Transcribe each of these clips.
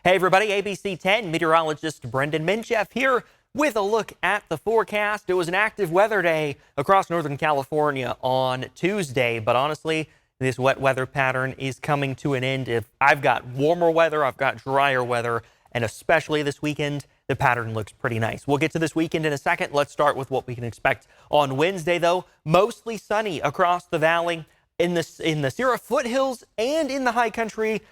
Hey everybody, ABC 10 meteorologist Brendan Minchef here with a look at the forecast. It was an active weather day across Northern California on Tuesday, but honestly, this wet weather pattern is coming to an end. If I've got warmer weather, I've got drier weather, and especially this weekend, the pattern looks pretty nice. We'll get to this weekend in a second. Let's start with what we can expect on Wednesday, though. Mostly sunny across the valley. In the Sierra foothills and in the high country,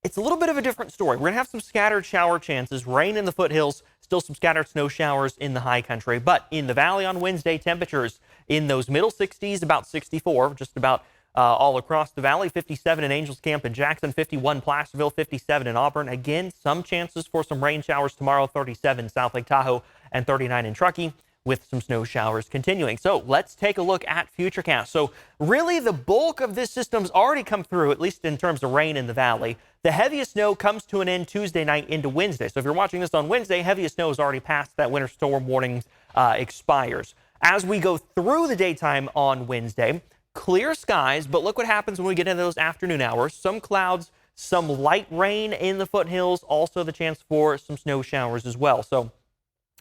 it's a little bit of a different story. We're going to have some scattered shower chances, rain in the foothills, still some scattered snow showers in the high country. But in the valley on Wednesday, temperatures in those middle 60s, about 64, just about all across the valley. 57 in Angels Camp and Jackson, 51 Placerville, 57 in Auburn. Again, some chances for some rain showers tomorrow, 37 South Lake Tahoe and 39 in Truckee, with some snow showers continuing. So let's take a look at Futurecast. So really the bulk of this system's already come through, at least in terms of rain in the valley. The heaviest snow comes to an end Tuesday night into Wednesday. So if you're watching this on Wednesday, heaviest snow is already past that winter storm warning expires. As we go through the daytime on Wednesday, clear skies, but look what happens when we get into those afternoon hours. Some clouds, some light rain in the foothills, also the chance for some snow showers as well. So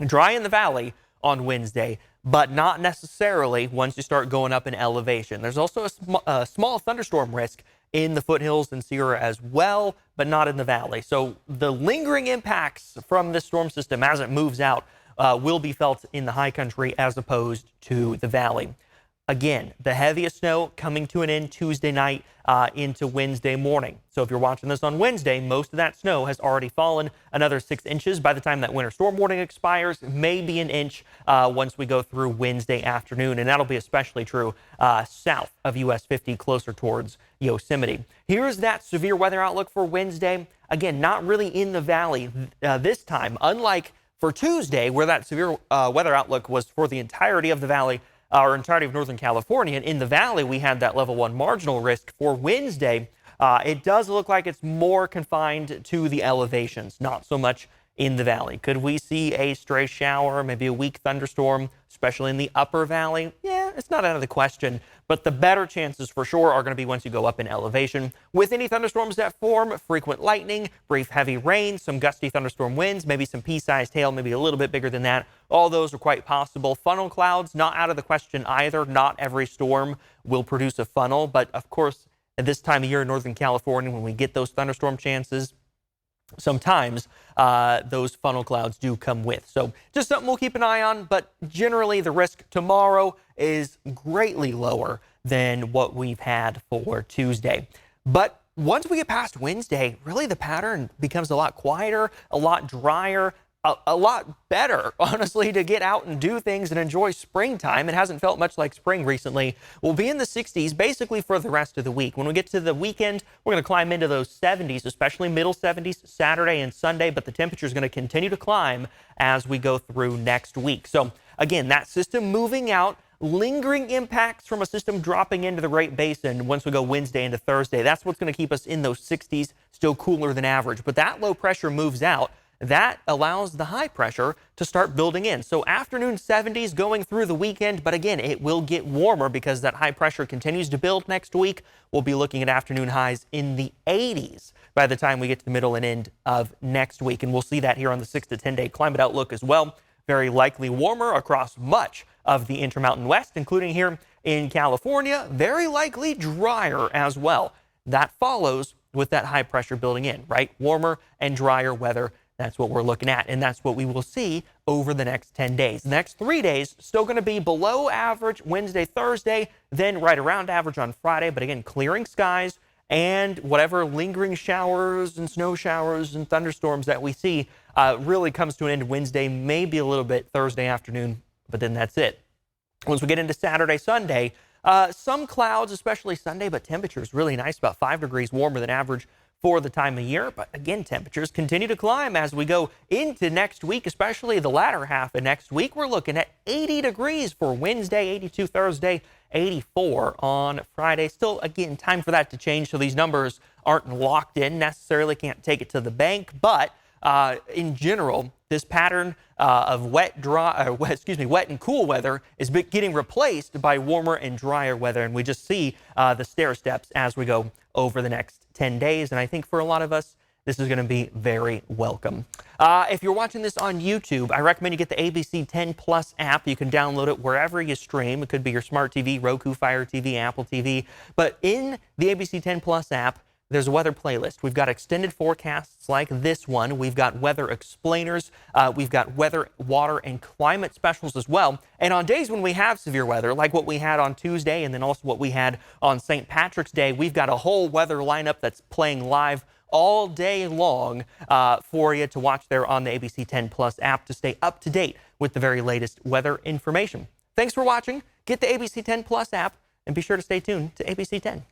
dry in the valley on Wednesday, but not necessarily once you start going up in elevation. There's also a small thunderstorm risk in the foothills and Sierra as well, but not in the valley. So the lingering impacts from this storm system as it moves out will be felt in the high country as opposed to the valley. Again, the heaviest snow coming to an end Tuesday night into Wednesday morning. So if you're watching this on Wednesday, most of that snow has already fallen. Another 6 inches by the time that winter storm warning expires, maybe an inch once we go through Wednesday afternoon. And that'll be especially true south of US 50, closer towards Yosemite. Here's that severe weather outlook for Wednesday. Again, not really in the valley this time, unlike for Tuesday, where that severe weather outlook was for the entirety of the valley, or entirety of Northern California. And in the valley, we had that level 1 marginal risk. For Wednesday, it does look like it's more confined to the elevations, not so much in the valley. Could we see a stray shower, maybe a weak thunderstorm, especially in the upper valley? Yeah, it's not out of the question, but the better chances for sure are going to be once you go up in elevation. With any thunderstorms that form, frequent lightning, brief heavy rain, some gusty thunderstorm winds, maybe some pea-sized hail, maybe a little bit bigger than that. All those are quite possible. Funnel clouds, not out of the question either. Not every storm will produce a funnel, but of course, at this time of year in Northern California, when we get those thunderstorm chances, sometimes those funnel clouds do come with. So just something we'll keep an eye on, but generally the risk tomorrow is greatly lower than what we've had for Tuesday. But once we get past Wednesday, really the pattern becomes a lot quieter, a lot drier, a lot better, honestly, to get out and do things and enjoy springtime. It hasn't felt much like spring recently. We'll be in the 60s basically for the rest of the week. When we get to the weekend, we're going to climb into those 70s, especially middle 70s Saturday and Sunday, but the temperature is going to continue to climb as we go through next week. So again, that system moving out, lingering impacts from a system dropping into the Great Basin once we go Wednesday into Thursday. That's what's going to keep us in those 60s, still cooler than average. But that low pressure moves out. That allows the high pressure to start building in. So afternoon 70s going through the weekend, but again, it will get warmer because that high pressure continues to build next week. We'll be looking at afternoon highs in the 80s by the time we get to the middle and end of next week. And we'll see that here on the 6 to 10 day climate outlook as well. Very likely warmer across much of the Intermountain West, including here in California. Very likely drier as well. That follows with that high pressure building in, right? Warmer and drier weather. That's what we're looking at, and that's what we will see over the next 10 days. The next 3 days, still going to be below average Wednesday, Thursday, then right around average on Friday. But again, clearing skies and whatever lingering showers and snow showers and thunderstorms that we see really comes to an end Wednesday, maybe a little bit Thursday afternoon, but then that's it. Once we get into Saturday, Sunday, some clouds, especially Sunday, but temperatures really nice, about 5 degrees warmer than average for the time of year. But again, temperatures continue to climb as we go into next week, especially the latter half of next week. We're looking at 80 degrees for Wednesday, 82 Thursday, 84 on Friday. Still, again, time for that to change. So these numbers aren't locked in necessarily, can't take it to the bank. But in general, this pattern of wet and cool weather is getting replaced by warmer and drier weather. And we just see the stair steps as we go over the next 10 days. And I think for a lot of us, this is going to be very welcome. If you're watching this on YouTube, I recommend you get the ABC 10 Plus app. You can download it wherever you stream. It could be your smart TV, Roku, Fire TV, Apple TV. But in the ABC 10 Plus app, there's a weather playlist. We've got extended forecasts like this one. We've got weather explainers. We've got weather, water, and climate specials as well. And on days when we have severe weather, like what we had on Tuesday and then also what we had on St. Patrick's Day, we've got a whole weather lineup that's playing live all day long for you to watch there on the ABC 10 Plus app to stay up to date with the very latest weather information. Thanks for watching. Get the ABC 10 Plus app and be sure to stay tuned to ABC 10.